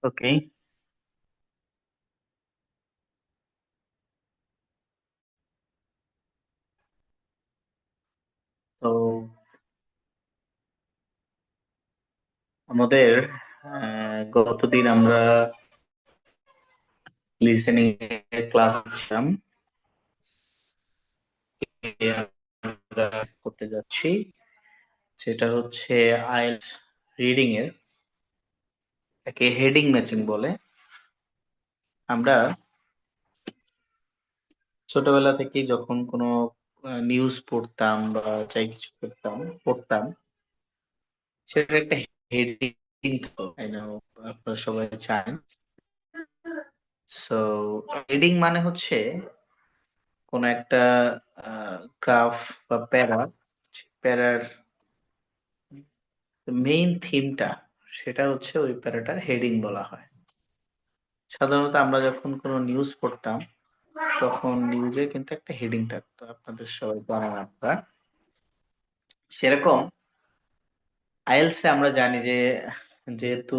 ওকে। তো আমাদের গতদিন আমরা লিসেনিং এর ক্লাস ছিলাম, আমরা করতে যাচ্ছি সেটা হচ্ছে আইএলটিএস রিডিং এর, একে হেডিং ম্যাচিং বলে। আমরা ছোটবেলা থেকেই যখন কোনো নিউজ পড়তাম বা যাই কিছু পড়তাম, সেটার একটা হেডিং থাকতো, I know আপনারা সবাই জানেন। সো হেডিং মানে হচ্ছে কোন একটা গ্রাফ বা প্যারার মেইন থিমটা, সেটা হচ্ছে ওই প্যারাটার হেডিং বলা হয়। সাধারণত আমরা যখন কোনো নিউজ পড়তাম, তখন নিউজে কিন্তু একটা হেডিং থাকতো, আপনাদের সবাই জানেন আপনারা। সেরকম আইএলটিএস এ আমরা জানি যে যেহেতু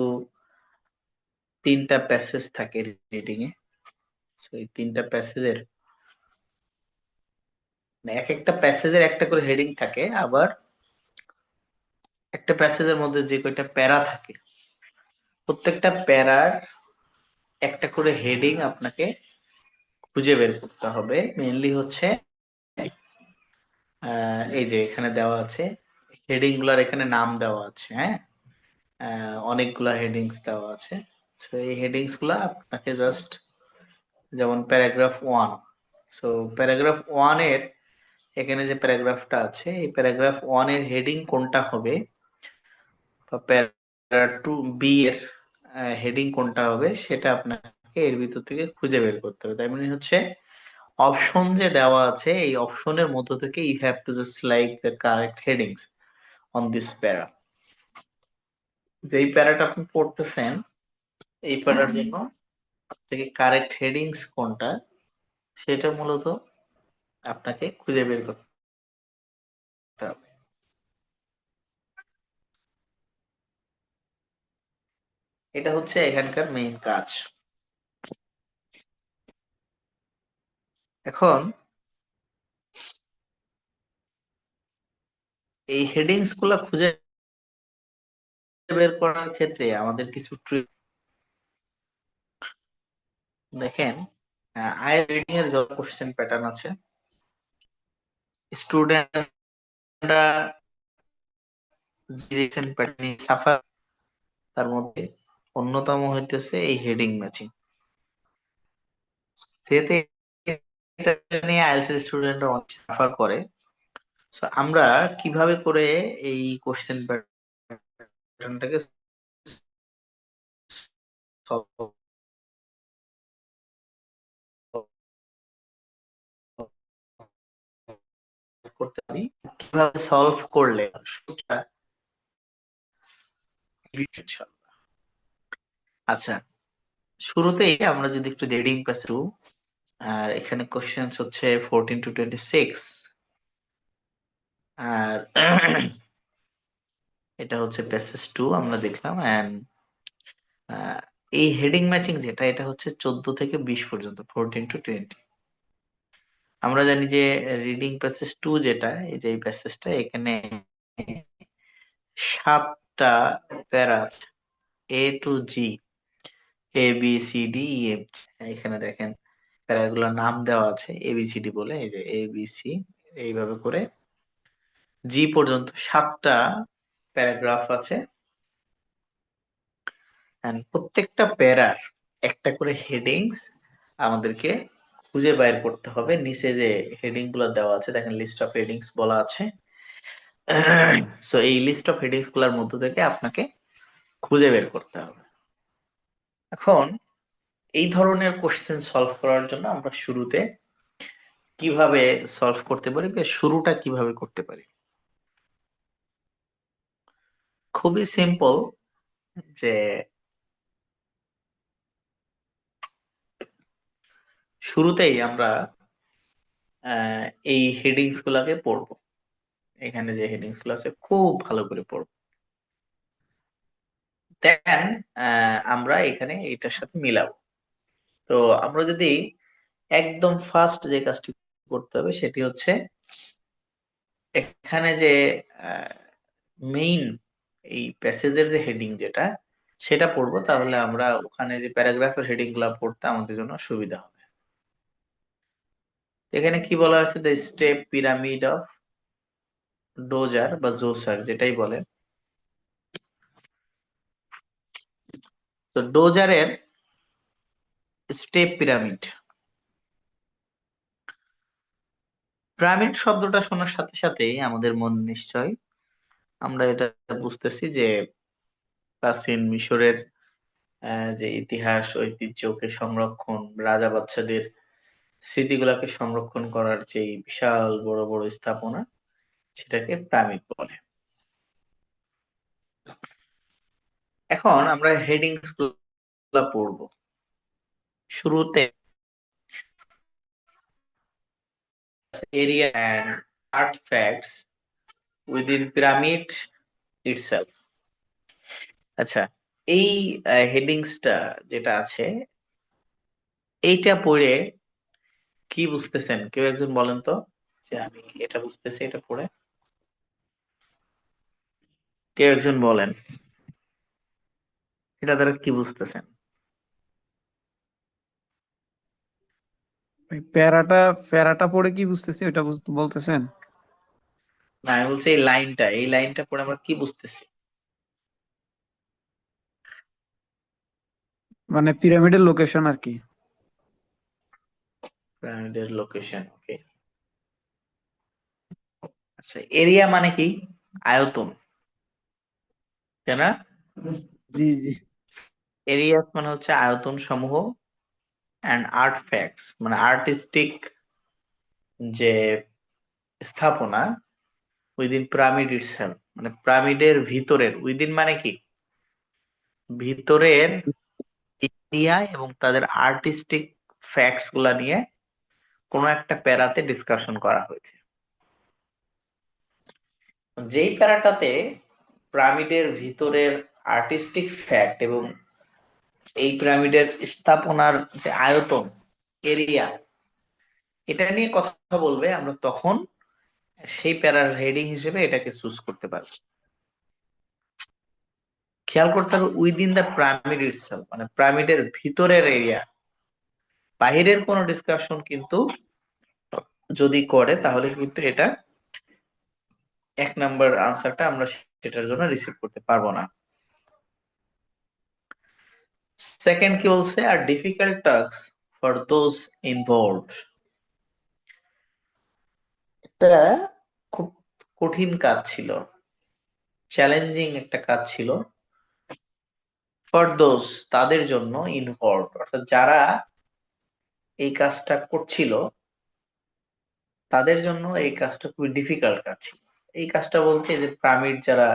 তিনটা প্যাসেজ থাকে রিডিং এ, সেই তিনটা প্যাসেজের এক একটা প্যাসেজের একটা করে হেডিং থাকে, আবার একটা প্যাসেজের মধ্যে যে কয়টা প্যারা থাকে, প্রত্যেকটা প্যারার একটা করে হেডিং আপনাকে খুঁজে বের করতে হবে। মেইনলি হচ্ছে এই যে এখানে দেওয়া আছে, হেডিং গুলার এখানে নাম দেওয়া আছে, হ্যাঁ। অনেকগুলা হেডিংস দেওয়া আছে। তো এই হেডিংস গুলা আপনাকে জাস্ট, যেমন প্যারাগ্রাফ 1। সো প্যারাগ্রাফ 1 এর এখানে যে প্যারাগ্রাফটা আছে, এই প্যারাগ্রাফ 1 এর হেডিং কোনটা হবে, বা প্যারা 2 বি এর হেডিং কোনটা হবে, সেটা আপনাকে এর ভিতর থেকে খুঁজে বের করতে হবে। তাই মানে হচ্ছে অপশন যে দেওয়া আছে, এই অপশনের মধ্য থেকে you have to just like the correct headings on this para. যেই প্যারাটা আপনি পড়তেছেন, এই প্যারার জন্য থেকে কারেক্ট হেডিংস কোনটা, সেটা মূলত আপনাকে খুঁজে বের করতে হবে। এটা হচ্ছে এখানকার মেইন কাজ। এখন এই হেডিংস গুলা খুঁজে বের করার ক্ষেত্রে আমাদের কিছু ট্রিক দেখেন। আই রিডিং এর যত কোশ্চেন প্যাটার্ন আছে, স্টুডেন্টরা যে প্যাটার্ন সাফার, তার মধ্যে অন্যতম হইতেছে এই হেডিং ম্যাচিং। যেহেতু এটা নিয়ে আইএলটিএস স্টুডেন্টরা অনেক সাফার করে, সো আমরা কিভাবে করে এই কোশ্চেন প্যাটার্নটাকে সলভ করতে পারি, কিভাবে সলভ করলে সেটা ইনশাআল্লাহ। আচ্ছা, শুরুতেই আমরা যদি একটু হেডিং পাস, আর এখানে কোশ্চেন হচ্ছে 14 to 26, আর এটা হচ্ছে প্যাসেজ 2 আমরা দেখলাম। এন্ড এই হেডিং ম্যাচিং যেটা, এটা হচ্ছে 14 থেকে 20 পর্যন্ত, 14 to 20। আমরা জানি যে রিডিং প্যাসেজ 2 যেটা, এই যে এই প্যাসেজটা, এখানে 7টা প্যারা আছে, A to G, ABCDEF। এখানে দেখেন প্যারাগুলোর নাম দেওয়া আছে ABCD বলে, এই যে ABC, এইভাবে করে জি পর্যন্ত 7টা প্যারাগ্রাফ আছে। And প্রত্যেকটা প্যারার একটা করে হেডিংস আমাদেরকে খুঁজে বাইর করতে হবে। নিচে যে হেডিং গুলো দেওয়া আছে, দেখেন লিস্ট অফ হেডিংস বলা আছে। সো এই লিস্ট অফ হেডিংস গুলোর মধ্য থেকে আপনাকে খুঁজে বের করতে হবে। এখন এই ধরনের কোশ্চেন সলভ করার জন্য আমরা শুরুতে কিভাবে সলভ করতে পারি, বা শুরুটা কিভাবে করতে পারি, খুবই সিম্পল। যে শুরুতেই আমরা আহ, এই হেডিংস গুলাকে পড়বো। এখানে যে হেডিংস গুলো আছে খুব ভালো করে পড়বো। দেন আমরা এখানে এটার সাথে মিলাবো। তো আমরা যদি একদম ফার্স্ট যে কাজটি করতে হবে সেটি হচ্ছে এখানে যে মেইন এই প্যাসেজের যে হেডিং যেটা সেটা পড়বো, তাহলে আমরা ওখানে যে প্যারাগ্রাফের হেডিং গুলা পড়তে আমাদের জন্য সুবিধা হবে। এখানে কি বলা হয়েছে, the step pyramid of dozer বা জোসার যেটাই বলে। তো ডোজারের স্টেপ পিরামিড, পিরামিড শব্দটা শোনার সাথে সাথেই আমাদের মন নিশ্চয় আমরা এটা বুঝতেছি যে প্রাচীন মিশরের যে ইতিহাস ঐতিহ্যকে সংরক্ষণ, রাজা বাদশাদের স্মৃতিগুলাকে সংরক্ষণ করার যে বিশাল বড় বড় স্থাপনা সেটাকে পিরামিড বলে। এখন আমরা হেডিংস গুলা পড়বো। শুরুতে area and artefacts within pyramid itself. আচ্ছা, এই হেডিংসটা যেটা আছে এইটা পড়ে কি বুঝতেছেন, কেউ একজন বলেন তো, যে আমি এটা বুঝতেছি এটা পড়ে। কেউ একজন বলেন এটা দ্বারা কি বুঝতেছেন। ওই প্যারাটা পড়ে কি বুঝতেছি ওটা বলতেছেন? না, আমি বলছি এই লাইনটা পড়ে আমরা কি বুঝতেছি। মানে পিরামিডের লোকেশন আর কি। পিরামিডের লোকেশন, ওকে। আচ্ছা, এরিয়া মানে কি? আয়তন, তাই না? জি জি। এরিয়া মানে হচ্ছে আয়তন সমূহ, অ্যান্ড আর্টফ্যাক্টস মানে আর্টিস্টিক যে স্থাপনা, উইদিন পিরামিড ইটসেলফ মানে পিরামিডের ভিতরের, উইদিন মানে কি ভিতরের এরিয়া এবং তাদের আর্টিস্টিক ফ্যাক্টস গুলা নিয়ে কোনো একটা প্যারাতে ডিসকাশন করা হয়েছে। যেই প্যারাটাতে পিরামিডের ভিতরের আর্টিস্টিক ফ্যাক্ট এবং এই পিরামিডের স্থাপনার যে আয়তন, এরিয়া, এটা নিয়ে কথা বলবে, আমরা তখন সেই প্যারার হেডিং হিসেবে এটাকে চুজ করতে পারবো। খেয়াল করতে হবে উইদিন দ্য পিরামিড ইটসেলফ মানে পিরামিডের ভিতরের এরিয়া, বাহিরের কোনো ডিসকাশন কিন্তু যদি করে তাহলে কিন্তু এটা 1 নাম্বার আনসারটা আমরা সেটার জন্য রিসিভ করতে পারবো না। সেকেন্ড কি বলছে, are difficult task for those involved, এটা খুব কঠিন কাজ ছিল, চ্যালেঞ্জিং একটা কাজ ছিল। ফর দোজ তাদের জন্য, ইনভলভ অর্থাৎ যারা এই কাজটা করছিল তাদের জন্য এই কাজটা খুবই ডিফিকাল্ট কাজ ছিল। এই কাজটা বলতে যে পিরামিড যারা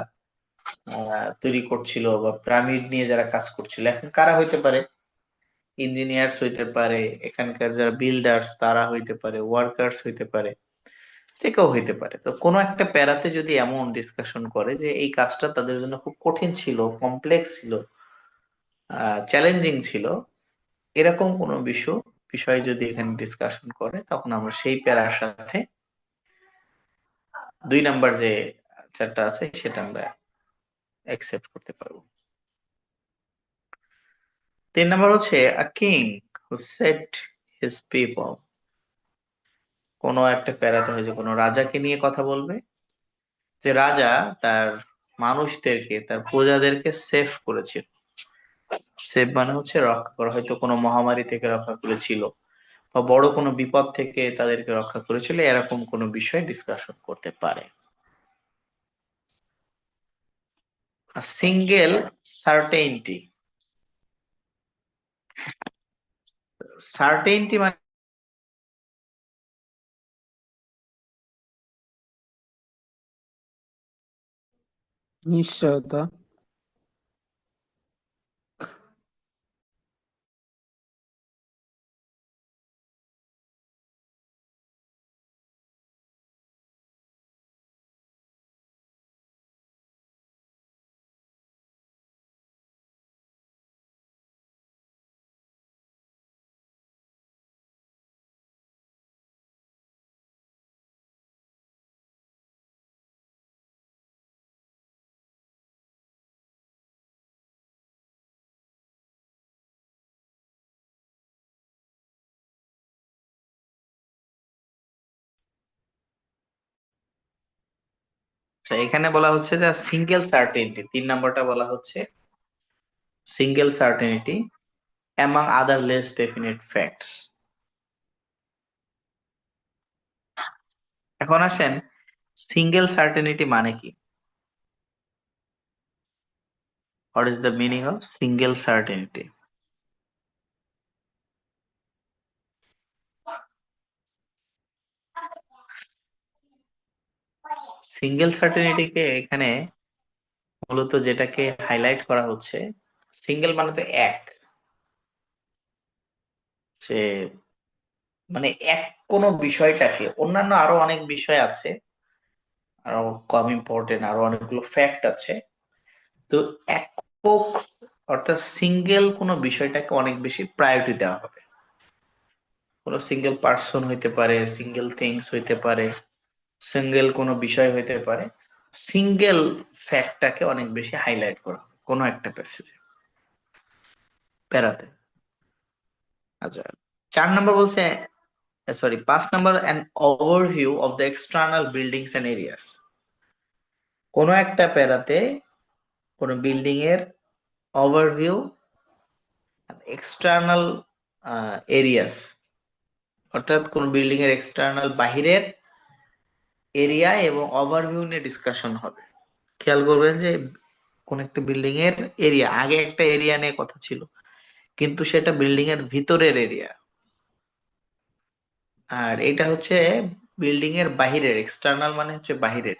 তৈরি করছিল বা পিরামিড নিয়ে যারা কাজ করছিল, এখন কারা হইতে পারে, ইঞ্জিনিয়ার্স হইতে পারে, এখানকার যারা বিল্ডার্স তারা হইতে পারে, ওয়ার্কার্স হইতে পারে, যে কেউ হইতে পারে। তো কোনো একটা প্যারাতে যদি এমন ডিসকাশন করে যে এই কাজটা তাদের জন্য খুব কঠিন ছিল, কমপ্লেক্স ছিল, চ্যালেঞ্জিং ছিল, এরকম কোনো বিষয় যদি এখানে ডিসকাশন করে, তখন আমরা সেই প্যারার সাথে 2 নাম্বার যে চারটা আছে সেটা আমরা অ্যাকসেপ্ট করতে পারবো। 3 নাম্বার হচ্ছে a king who set his people, কোনো একটা প্যারাতে হয়েছে কোনো রাজাকে নিয়ে কথা বলবে, যে রাজা তার মানুষদেরকে, তার প্রজাদেরকে সেভ করেছিল। সেভ মানে হচ্ছে রক্ষা করা, হয়তো কোনো মহামারী থেকে রক্ষা করেছিল বা বড় কোনো বিপদ থেকে তাদেরকে রক্ষা করেছিল, এরকম কোনো বিষয় ডিসকাশন করতে পারে। সিঙ্গেল সার্টেইনটি, সার্টেইনটি মানে নিশ্চয়তা। তো এখানে বলা হচ্ছে যে সিঙ্গেল সার্টেনিটি, 3 নম্বরটা বলা হচ্ছে single certainty among other less definite facts. এখন আসেন, সিঙ্গেল সার্টেনিটি মানে কি? What is the meaning of single certainty? Single সার্টেনিটিকে এখানে মূলত যেটাকে হাইলাইট করা হচ্ছে, সিঙ্গেল মানে তো এক, যে মানে এক কোনো বিষয়টাকে, অন্যান্য আরো অনেক বিষয় আছে, আরো কম ইম্পর্টেন্ট আরো অনেকগুলো ফ্যাক্ট আছে, তো একক অর্থাৎ সিঙ্গেল কোনো বিষয়টাকে অনেক বেশি প্রায়োরিটি দেওয়া হবে। কোনো সিঙ্গেল পার্সন হইতে পারে, সিঙ্গেল থিংস হইতে পারে, সিঙ্গেল কোনো বিষয় হইতে পারে, সিঙ্গেল ফ্যাক্টটাকে অনেক বেশি হাইলাইট করা হবে কোনো একটা প্যাসেজে, প্যারাতে। আচ্ছা, 4 নম্বর বলছে, sorry 5 number, an overview of the external buildings and areas. কোনো একটা প্যারাতে কোনো বিল্ডিং এর ওভারভিউ, এক্সটার্নাল এরিয়াস, অর্থাৎ কোন বিল্ডিং এর এক্সটার্নাল বাহিরের এরিয়া এবং ওভারভিউ নিয়ে ডিসকাশন হবে। খেয়াল করবেন যে কোন একটা বিল্ডিং এর এরিয়া, আগে একটা এরিয়া নিয়ে কথা ছিল, কিন্তু সেটা বিল্ডিং এর ভিতরের এরিয়া, আর এটা হচ্ছে বিল্ডিং এর বাহিরের, এক্সটার্নাল মানে হচ্ছে বাহিরের,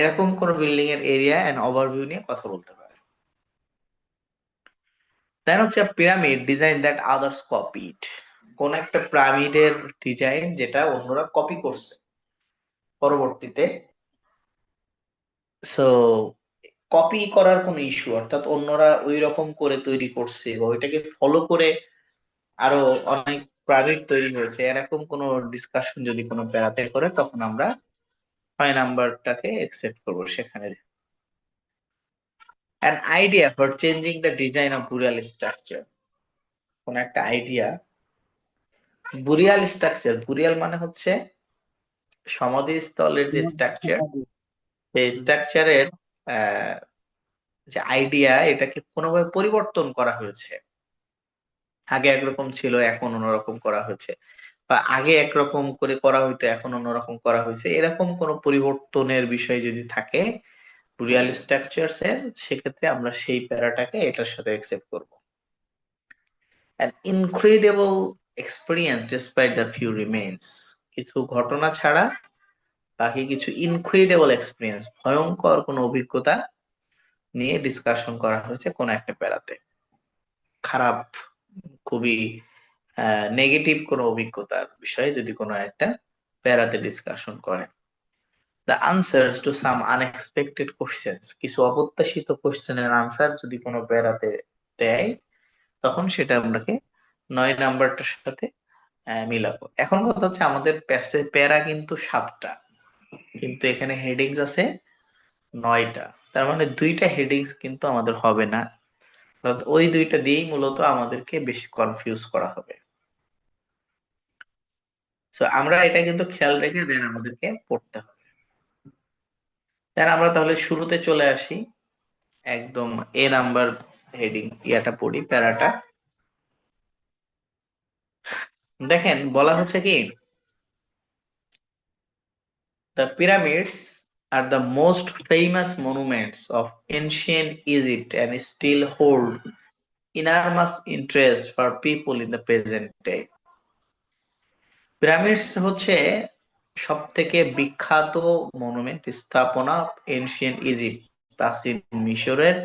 এরকম কোন বিল্ডিং এর এরিয়া এন্ড ওভারভিউ নিয়ে কথা বলতে পারে। দেন হচ্ছে pyramid design that others copied. কোন একটা পিরামিডের ডিজাইন যেটা অন্যরা কপি করছে পরবর্তীতে। সো কপি করার কোনো ইস্যু, অর্থাৎ অন্যরা ওই রকম করে তৈরি করছে বা ওইটাকে ফলো করে আরো অনেক প্রাইভেট তৈরি হয়েছে, এরকম কোনো ডিসকাশন যদি কোনো বেড়াতে করে, তখন আমরা 6 নাম্বারটাকে একসেপ্ট করবো সেখানে। An idea for changing the design of burial structure. কোন একটা আইডিয়া, বুরিয়াল স্ট্রাকচার, বুরিয়াল মানে হচ্ছে সমাধিস্থলের যে স্ট্রাকচার, সেই স্ট্রাকচারের যে আইডিয়া, এটাকে কোনোভাবে পরিবর্তন করা হয়েছে। আগে একরকম ছিল, এখন অন্যরকম করা হয়েছে, বা আগে একরকম করে করা হইতো, এখন অন্যরকম করা হয়েছে, এরকম কোন পরিবর্তনের বিষয় যদি থাকে রিয়াল স্ট্রাকচারস এর, সেক্ষেত্রে আমরা সেই প্যারাটাকে এটার সাথে একসেপ্ট করব। an incredible experience despite the few remains। কিছু ঘটনা ছাড়া বাকি কিছু ইনক্রেডিবল এক্সপিরিয়েন্স, ভয়ঙ্কর কোন অভিজ্ঞতা নিয়ে ডিসকাশন করা হয়েছে কোন একটা প্যারাতে। খারাপ, খুবই নেগেটিভ কোনো অভিজ্ঞতার বিষয়ে যদি কোনো একটা প্যারাতে ডিসকাশন করে। The answers to some unexpected questions, কিছু অপ্রত্যাশিত কোশ্চেনের আনসার যদি কোনো প্যারাতে দেয়, তখন সেটা আমরাকে 9 নাম্বারটার সাথে মিলাবো। এখন কথা হচ্ছে আমাদের প্যারা কিন্তু 7টা, কিন্তু এখানে হেডিংস আছে 9টা, তার মানে 2টা হেডিংস কিন্তু আমাদের হবে না, অর্থাৎ ওই 2টা দিয়েই মূলত আমাদেরকে বেশি কনফিউজ করা হবে। তো আমরা এটা কিন্তু খেয়াল রেখে দেন আমাদেরকে পড়তে হবে। দেন আমরা তাহলে শুরুতে চলে আসি, একদম নাম্বার হেডিং ইয়াটা পড়ি, প্যারাটা। দেখেন বলা হচ্ছে কি, the pyramids are the most famous monuments of ancient Egypt and still hold enormous interest for people in the present day। Pyramids হচ্ছে সব থেকে বিখ্যাত মনুমেন্ট, স্থাপনা এনশিয়েন্ট ইজিপ্ট, প্রাচীন মিশরের,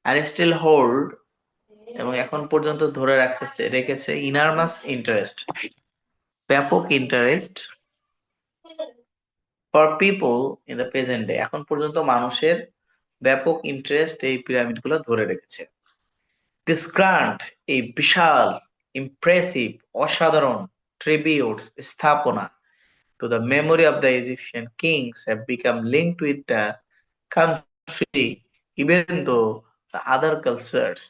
আর স্টিল হোল্ড, এবং এখন পর্যন্ত ধরে রেখেছে ইনারমাস ইন্টারেস্ট, ব্যাপক interest for people in the present day. এখন পর্যন্ত মানুষের ব্যাপক ইন্টারেস্ট এই পিরামিড গুলো ধরে রেখেছে। দিস গ্রান্ট, এই বিশাল, ইমপ্রেসিভ, অসাধারণ ট্রিবিউটস, স্থাপনা to the memory of the Egyptian kings have become linked with the country, even though the other cultures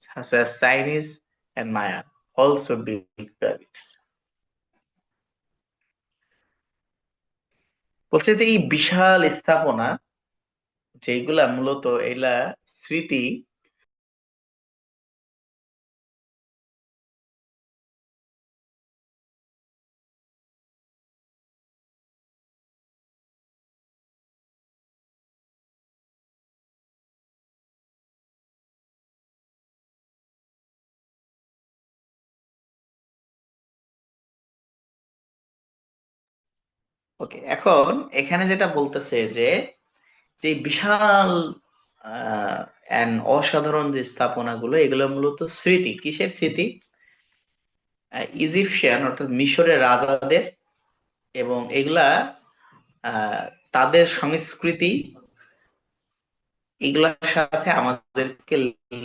such as Chinese and Maya also built pyramids। বলছে যে এই বিশাল স্থাপনা যেগুলা মূলত এগুলা স্মৃতি, ওকে, এখন এখানে যেটা বলতেছে যে যে বিশাল অসাধারণ যে স্থাপনাগুলো, এগুলো মূলত স্মৃতি। কিসের স্মৃতি? ইজিপশিয়ান অর্থাৎ মিশরের রাজাদের, এবং এগুলা আহ, তাদের সংস্কৃতি, এগুলার সাথে আমাদেরকে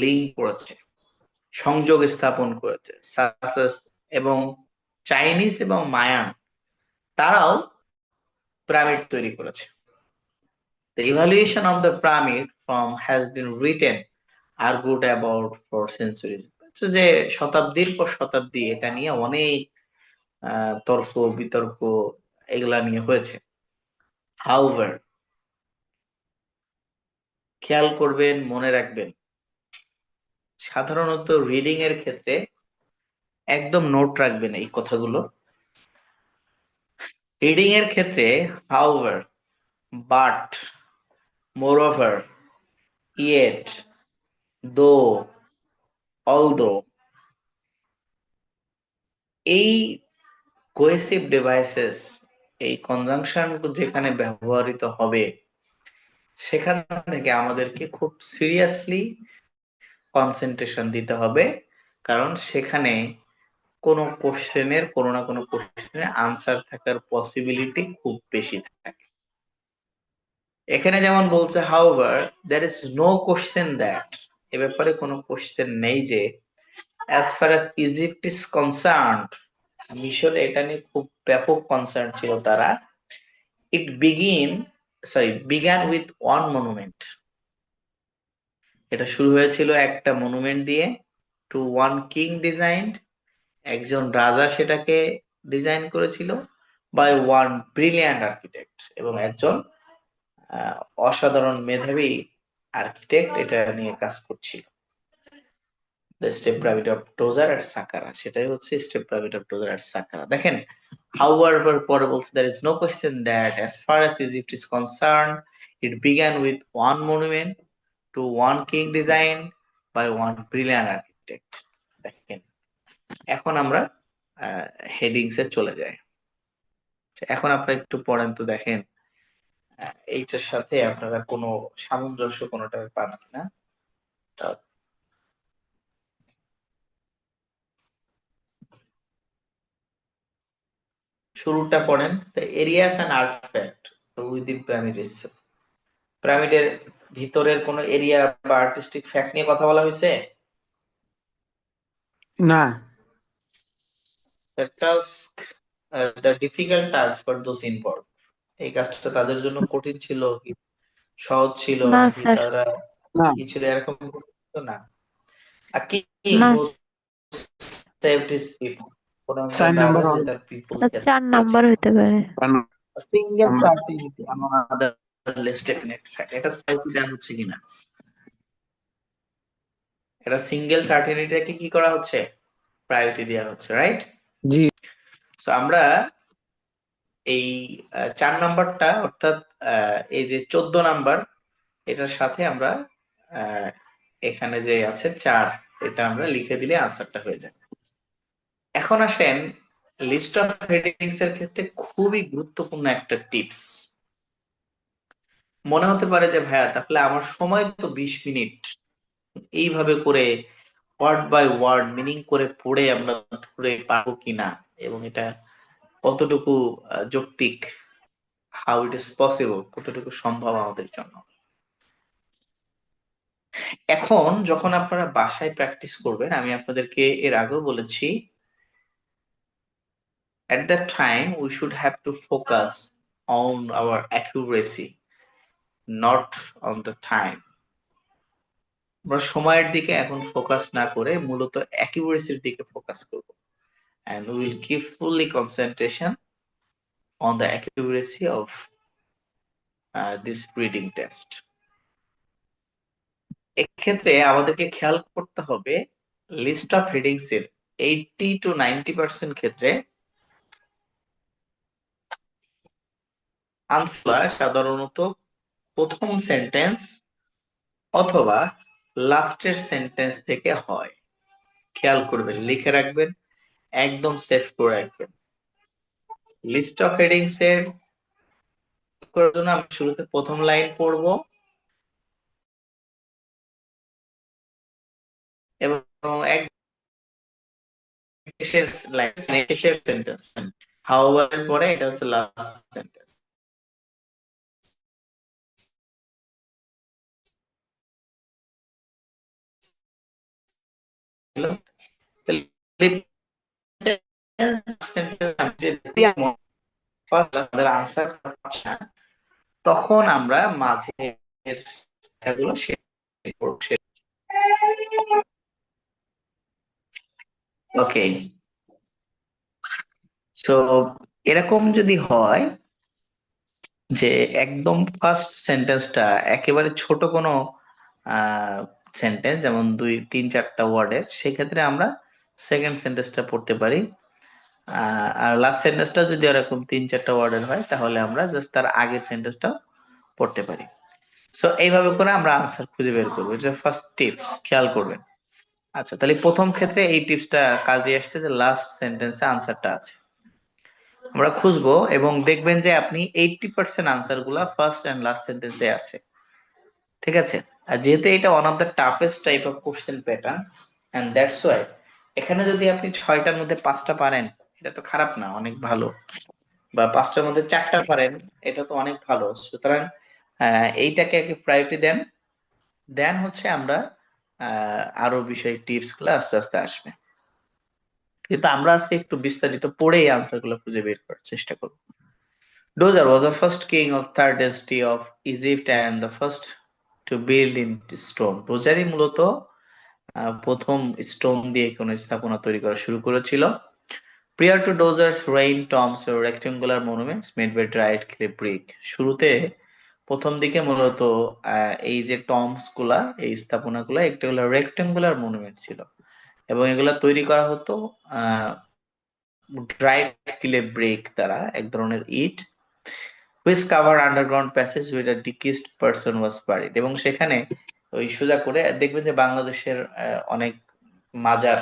লিঙ্ক করেছে, সংযোগ স্থাপন করেছে। এবং চাইনিজ এবং মায়ান, তারাও পিরামিড তৈরি করেছে। The evaluation of the pyramid form has been written argued about for centuries. তো যে শতাব্দীর পর শতাব্দী এটা নিয়ে অনেক তর্ক বিতর্ক এগুলা নিয়ে হয়েছে। হাউভার, খেয়াল করবেন, মনে রাখবেন, সাধারণত রিডিং এর ক্ষেত্রে একদম নোট রাখবেন এই কথাগুলো। রিডিং এর ক্ষেত্রে হাউভার, বাট, মোরওভার, ইয়েট, দো, অলদো, এই কোহেসিভ ডিভাইসেস, এই কনজাংশন যেখানে ব্যবহৃত হবে, সেখান থেকে আমাদেরকে খুব সিরিয়াসলি কনসেন্ট্রেশন দিতে হবে, কারণ সেখানে কোনো কোশ্চেনের, কোনো না কোনো কোশ্চেনের আনসার থাকার পসিবিলিটি খুব বেশি থাকে। এখানে যেমন বলছে however there is no question that, এ ব্যাপারে কোনো কোশ্চেন নেই যে as far as Egypt is concerned, মিশরে এটা নিয়ে খুব ব্যাপক কনসার্ন ছিল তারা। It began with one monument, এটা শুরু হয়েছিল একটা মনুমেন্ট দিয়ে। টু ওয়ান কিং ডিজাইন, একজন রাজা সেটাকে ডিজাইন করেছিল। বাই ওয়ান ব্রিলিয়ান্ট আর্কিটেক্ট, এবং একজন আহ, অসাধারণ মেধাবী আর্কিটেক্ট এটা নিয়ে কাজ করছিল। The step pyramid of Djoser at Saqqara, সেটাই হচ্ছে step pyramid of Djoser at Saqqara. দেখেন, however পরে বলছে there is no question that as far as Egypt is concerned it began with one monument to one king design by one brilliant architect। দেখেন, এখন আমরা headings এ চলে যাই। এখন আপনারা একটু পড়েন তো, দেখেন এইটার সাথে আপনারা কোনো সামঞ্জস্য কোনোটা পান কিনা। তা শুরুটা পড়েন, the areas and artifact within pyramid itself। পিরামিডের ভিতরের কোন এরিয়া বা আর্টিস্টিক ফ্যাক্ট নিয়ে কথা বলা হয়েছে? না। The task, the difficult task for those involved, এই কাজটা তাদের জন্য কঠিন ছিল কি সহজ ছিল, না নাকি স্যার, তারা না, কি ছিল এরকম কিছু না? A king না who saved his people, কোন একজন 4 নাম্বার রাজা যে হবে। তার পিপল স্যার কে 4 করেছে। নাম্বার হইতে পারে। A single number certainty among other less definite fact, এটা সাইকি দেওয়া হচ্ছে কিনা, এটা সিঙ্গেল সার্টেনিটিকে কি করা হচ্ছে, প্রায়োরিটি দেওয়া হচ্ছে, রাইট? জি। সো আমরা এই 4 নাম্বারটা, অর্থাৎ এই যে 14 নাম্বার, এটার সাথে আমরা আহ, এখানে যে আছে 4, এটা আমরা লিখে দিলে আনসারটা হয়ে যায়। এখন আসেন, লিস্ট অফ হেডিংস এর ক্ষেত্রে খুবই গুরুত্বপূর্ণ একটা টিপস। মনে হতে পারে যে ভাইয়া তাহলে আমার সময় তো 20 মিনিট, এইভাবে করে ওয়ার্ড বাই ওয়ার্ড মিনিং করে পড়ে আমরা ধরে পারবো কিনা, এবং এটা কতটুকু যৌক্তিক, হাউ ইট ইজ পসিবল, কতটুকু সম্ভব আমাদের জন্য। এখন যখন আপনারা বাসায় প্র্যাকটিস করবেন, আমি আপনাদেরকে এর আগেও বলেছি, at that time we should have to focus on our accuracy, not on the time। আমরা সময়ের দিকে এখন ফোকাস না করে মূলত অ্যাকিউরেসির দিকে ফোকাস করব, and we will give fully concentration on the accuracy of this reading test. এক্ষেত্রে আমাদেরকে খেয়াল করতে হবে লিস্ট অফ হেডিংস এর 80 to 90% ক্ষেত্রে আনসার সাধারণত প্রথম সেন্টেন্স অথবা লাস্টের সেন্টেন্স থেকে হয়। খেয়াল করবেন, লিখে রাখবেন, একদম সেভ করে রাখবেন। লিস্ট অফ হেডিংস এর করার জন্য আমি শুরুতে প্রথম লাইন পড়বো এবং এক শেষের লাইন, শেষের সেন্টেন্স, হাউএভার এর পরে এটা হচ্ছে লাস্ট সেন্টেন্স। তখন আমরা মাঝে ওকে। সো এরকম যদি হয় যে একদম ফার্স্ট সেন্টেন্সটা একেবারে ছোট কোনো সেন্টেন্স, যেমন 2 3 4টা ওয়ার্ডের, সেক্ষেত্রে আমরা সেকেন্ড সেন্টেন্সটা পড়তে পারি। আর লাস্ট সেন্টেন্সটা যদি এরকম 3 4টা ওয়ার্ডের হয় তাহলে আমরা জাস্ট তার আগের সেন্টেন্সটা পড়তে পারি। সো এইভাবে করে আমরা আনসার খুঁজে বের করবো, এটা ফার্স্ট টিপস, খেয়াল করবেন। আচ্ছা, তাহলে প্রথম ক্ষেত্রে এই টিপসটা কাজে আসছে যে লাস্ট সেন্টেন্সে আনসারটা আছে। আমরা খুঁজবো এবং দেখবেন যে আপনি 80% আনসার গুলা ফার্স্ট এন্ড লাস্ট সেন্টেন্সে আছে। ঠিক আছে? আর যেহেতু এটা one of the toughest type of question pattern, and that's why এখানে যদি আপনি 6টার মধ্যে 5টা পারেন, এটা তো খারাপ না, অনেক ভালো। বা 5টার মধ্যে 4টা পারেন, এটা তো অনেক ভালো। সুতরাং এইটাকে আগে প্রায়োরিটি দেন, দেন হচ্ছে আমরা আরো বিষয় টিপস গুলো আস্তে আস্তে আসবে। কিন্তু আমরা আজকে একটু বিস্তারিত পড়ে এই আনসার গুলো খুঁজে বের করার চেষ্টা করবো। Dozer was the first king of third dynasty of Egypt and the first to build in stone. ডোজারই মূলত প্রথম স্টোন দিয়ে কোন স্থাপনা তৈরি করা শুরু করেছিল। Prior to Dozer's reign, tombs were rectangular monuments made by dried clay brick. শুরুতে প্রথম দিকে মূলত এই যে টম্বস গুলা, এই স্থাপনা গুলা একটা হলো রেক্টেঙ্গুলার মনুমেন্ট ছিল এবং এগুলা তৈরি করা হতো ড্রাইড ক্লে ব্রিক দ্বারা, এক ধরনের ইট, which covered underground passage with a deceased person was buried. এবং সেখানে ওই সোজা করে দেখবেন যে বাংলাদেশের অনেক মাজার,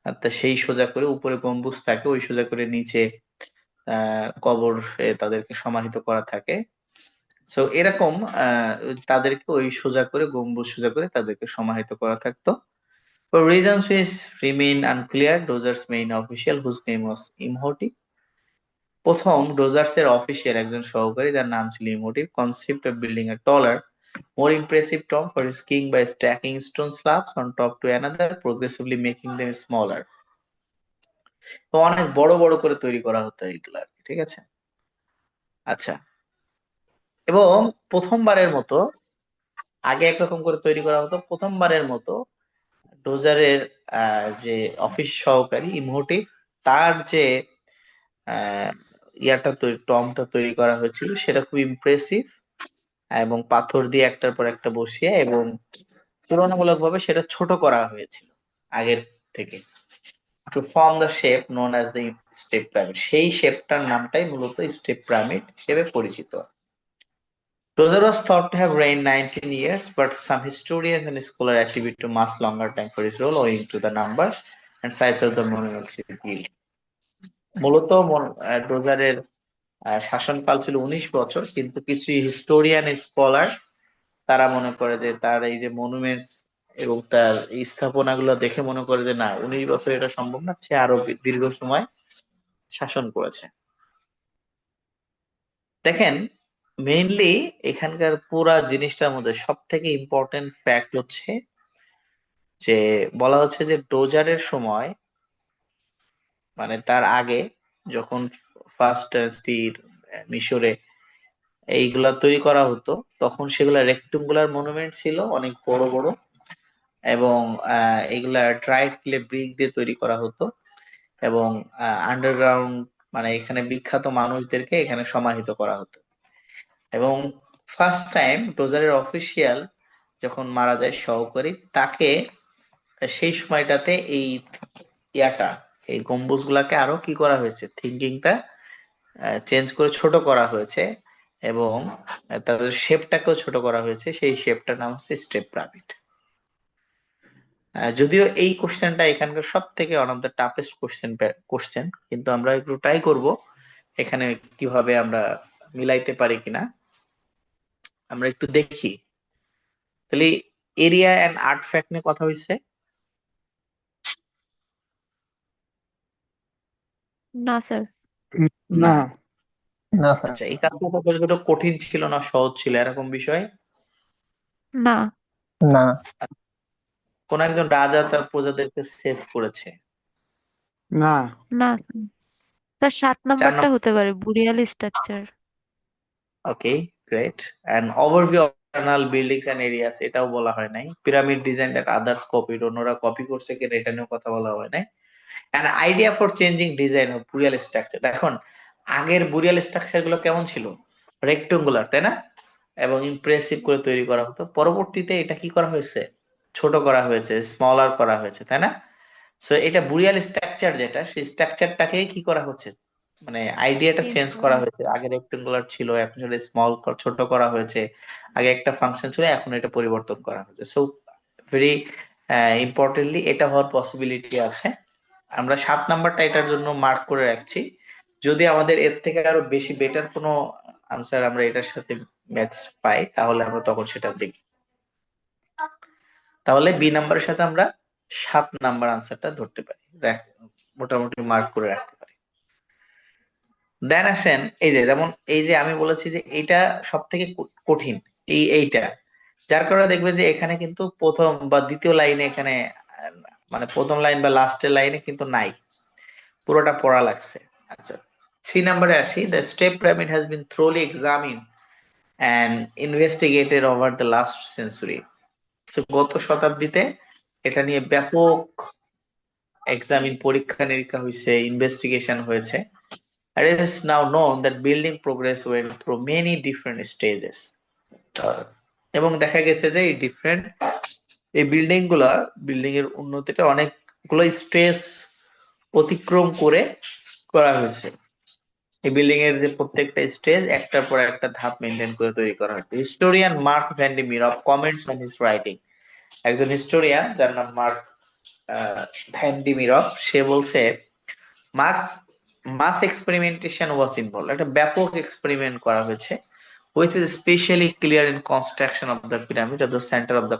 অর্থাৎ সেই সোজা করে উপরে গম্বুজ থাকে, ওই সোজা করে নিচে কবর তাদেরকে সমাহিত করা থাকে। সো এরকম তাদেরকে ওই সোজা করে, গম্বুজ সোজা করে তাদেরকে সমাহিত করা থাকতো। For reasons which remain unclear, Dozer's main official, whose name was Imhotep, প্রথম ডোজার্সের অফিসিয়াল একজন সহকারী, যার নাম ছিল Imhotep, concept of building a taller more impressive tomb for his king by stacking stone slabs on top to another, progressively making them smaller. তো অনেক বড় বড় করে তৈরি করা হতো এইগুলা আর কি, ঠিক আছে? আচ্ছা, এবং প্রথমবারের মতো, আগে একরকম করে তৈরি করা হতো, প্রথমবারের মতো ডোজারের যে অফিস সহকারী ইমোটিভ, তার যে আহ টমটা তৈরি করা হয়েছিল সেটা খুব ইমপ্রেসিভ এবং পাথর দিয়ে একটার পর একটা বসিয়ে, এবং তুলনামূলক ভাবে সেটা ছোট করা হয়েছিল আগের থেকে, to form the shape known as the step pyramid. সেই শেপটার নামটাই মূলত স্টেপ পিরামিড হিসেবে পরিচিত। Roger was thought to have reigned 19 years, but some historians and scholars attribute to much longer time for his rule owing to the number and size of the monuments he built. মূলত ডোজারের শাসনকাল ছিল 19 বছর, কিন্তু কিছু historian scholar তারা মনে করে যে তার এই যে মনুমেন্টস এবং তার এই স্থাপনাগুলো দেখে মনে করে যে না, 19 বছর এটা সম্ভব না, সে আরো দীর্ঘ সময় শাসন করেছে। দেখেন, মেইনলি এখানকার পুরা জিনিসটার মধ্যে সব থেকে ইম্পর্টেন্ট ফ্যাক্ট হচ্ছে যে বলা হচ্ছে যে ডোজারের সময়, মানে তার আগে, যখন ফার্স্ট মিশরে এইগুলা তৈরি করা হতো, তখন সেগুলা রেক্টেঙ্গুলার মনুমেন্ট ছিল, অনেক বড় বড়, এবং এগুলা ড্রাইড ক্লে ব্রিক দিয়ে তৈরি করা হতো এবং আন্ডারগ্রাউন্ড, মানে এখানে বিখ্যাত মানুষদেরকে এখানে সমাহিত করা হতো। এবং ফার্স্ট টাইম ডোজারের অফিসিয়াল যখন মারা যায় সহকারী, তাকে সেই সময়টাতে এই ইয়াটা এই গম্বুজ গুলাকে আরো কি করা হয়েছে, থিঙ্কিংটা চেঞ্জ করে ছোট করা হয়েছে এবং তাদের শেপটাকেও ছোট করা হয়েছে। সেই শেপটার নাম হচ্ছে স্টেপ পিরামিড। যদিও এই কোশ্চেনটা এখানকার সব থেকে one of the toughest question, কিন্তু আমরা একটু ট্রাই করব এখানে কিভাবে আমরা মিলাইতে পারি কিনা, আমরা একটু দেখি। তাহলে এরিয়া এন্ড আর্ট ফ্যাক্ট নিয়ে কথা হয়েছে। না স্যার। না। না স্যার। আচ্ছা, এই কাজটা কতটা কঠিন ছিল না সহজ ছিল এরকম বিষয়? না। না। কোন একজন রাজা তার প্রজাদেরকে সেভ করেছে? না। না স্যার, 7 চার নাম্বারটা নম্বর। হতে পারে burial structure. Okay, great. And overview of internal buildings and areas, এটাও বলা হয় নাই। Pyramid design that others copied, অন্যরা কপি করছে কিনা এটা নিয়েও কথা বলা হয় নাই। An idea for changing design of burial structure. দেখুন আগের বুরিয়াল স্ট্রাকচার গুলো কেমন ছিল, রেক্টেঙ্গুলার, তাই না? এবং ইমপ্রেসিভ করে তৈরি করা হতো। পরবর্তীতে এটা কি করা হয়েছে, ছোট করা হয়েছে, স্মলার করা হয়েছে, তাই না? সো এটা বুরিয়াল স্ট্রাকচার যেটা, সেই স্ট্রাকচারটাকে কি করা হচ্ছে, মানে আইডিয়াটা চেঞ্জ চেঞ্জ করা করা হয়। হয়েছে। আগে রেক্টেঙ্গুলার ছিল, এখন সেটা ছোট করা হয়েছে। আগে একটা ফাংশন ছিল, এখন এটা পরিবর্তন করা হয়েছে। সো ভেরি ইম্পর্টেন্টলি এটা হওয়ার পসিবিলিটি আছে। আমরা 7 নাম্বারটা এটার জন্য মার্ক করে রাখছি। যদি আমাদের এর থেকে আরো বেশি বেটার কোনো আনসার আমরা এটার সাথে ম্যাচ পাই, তাহলে আমরা তখন সেটা দেখব। তাহলে বি নাম্বারের সাথে আমরা 7 নাম্বার আনসারটা ধরতে পারি, মোটামুটি মার্ক করে রাখতে পারি। দেন আসেন এই যে, যেমন এই যে আমি বলেছি যে এটা সব থেকে কঠিন, এইটা, যার কারণে দেখবেন যে এখানে কিন্তু প্রথম বা দ্বিতীয় লাইনে এখানে মানে প্রথম লাইন বা লাস্টের লাইনে কিন্তু নাই, পুরোটা পড়া লাগছে। আচ্ছা, 3 নাম্বারে আসি। The step pyramid has been thoroughly examine and investigated over the last century. গত শতাব্দীতে এটা নিয়ে ব্যাপক পরীক্ষা নিরীক্ষা হয়েছে, ইনভেস্টিগেশন হয়েছে। And it is now known that building progress went through many different stages. এবং দেখা গেছে যে এই বিল্ডিং এর উন্নতিটা অনেকগুলো স্টেজ অতিক্রম করে করা হয়েছে। এই বিল্ডিং এর যে প্রত্যেকটা স্টেজ একটার পর একটা ধাপ মেনটেন করে তৈরি করা হয়েছে। Historian Marc Van De Mieroop comments on his writing. একজন হিস্টোরিয়ান যার নাম মার্ক ভ্যান ডি মিরপ, সে বলছে মাস মাস এক্সপেরিমেন্টেশন ওয়াজ ইনভলভ, একটা ব্যাপক এক্সপেরিমেন্ট করা হয়েছে, which is especially clear in construction of the pyramid at the center of the